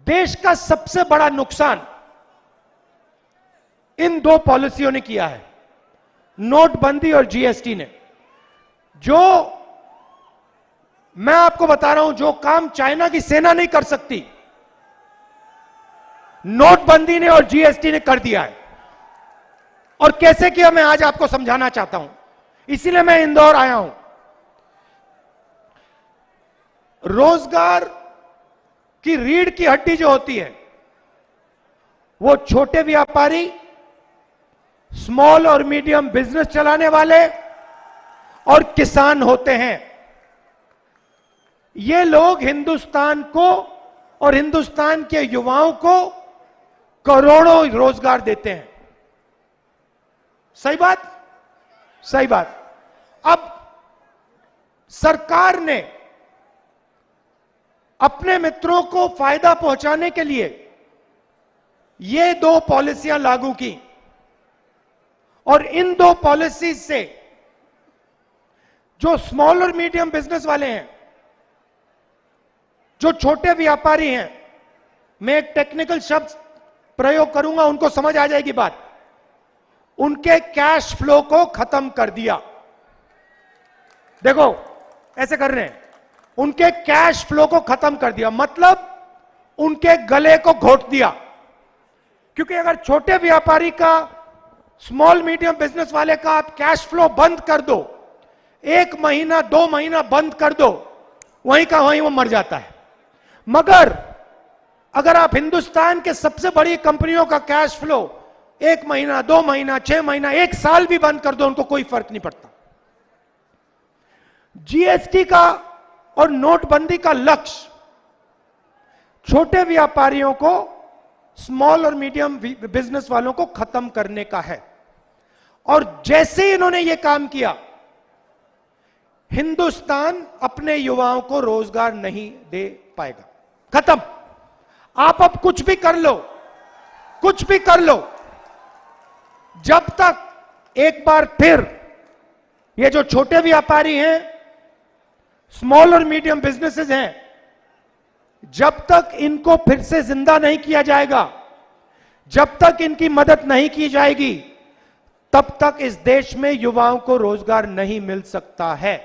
देश का सबसे बड़ा नुकसान इन दो पॉलिसियों ने किया है, नोटबंदी और जीएसटी ने। जो मैं आपको बता रहा हूं, जो काम चाइना की सेना नहीं कर सकती, नोटबंदी ने और जीएसटी ने कर दिया है। और कैसे किया मैं आज आपको समझाना चाहता हूं, इसीलिए मैं इंदौर आया हूं। रोजगार की रीढ़ की हड्डी जो होती है वो छोटे व्यापारी, स्मॉल और मीडियम बिजनेस चलाने वाले और किसान होते हैं। ये लोग हिंदुस्तान को और हिंदुस्तान के युवाओं को करोड़ों रोजगार देते हैं। सही बात, सही बात। अब सरकार ने अपने मित्रों को फायदा पहुंचाने के लिए ये दो पॉलिसियां लागू की, और इन दो पॉलिसीज से जो स्मॉल और मीडियम बिजनेस वाले हैं, जो छोटे व्यापारी हैं, मैं एक टेक्निकल शब्द प्रयोग करूंगा, उनको समझ आ जाएगी बात, उनके कैश फ्लो को खत्म कर दिया। देखो ऐसे कर रहे हैं, उनके कैश फ्लो को खत्म कर दिया, मतलब उनके गले को घोट दिया। क्योंकि अगर छोटे व्यापारी का, स्मॉल मीडियम बिजनेस वाले का आप कैश फ्लो बंद कर दो, 1 महीना 2 महीना बंद कर दो, वहीं का वहीं वो मर जाता है। मगर अगर आप हिंदुस्तान के सबसे बड़ी कंपनियों का कैश फ्लो 1 महीना 2 महीना 6 महीना 1 साल भी बंद कर दो, उनको कोई फर्क नहीं पड़ता। जीएसटी का और नोटबंदी का लक्ष्य छोटे व्यापारियों को, स्मॉल और मीडियम बिजनेस वालों को खत्म करने का है। और जैसे ही इन्होंने यह काम किया, हिंदुस्तान अपने युवाओं को रोजगार नहीं दे पाएगा। खत्म। आप अब कुछ भी कर लो, कुछ भी कर लो, जब तक एक बार फिर ये जो छोटे व्यापारी हैं, स्मॉल और मीडियम बिजनेसेस हैं, जब तक इनको फिर से जिंदा नहीं किया जाएगा, जब तक इनकी मदद नहीं की जाएगी, तब तक इस देश में युवाओं को रोजगार नहीं मिल सकता है।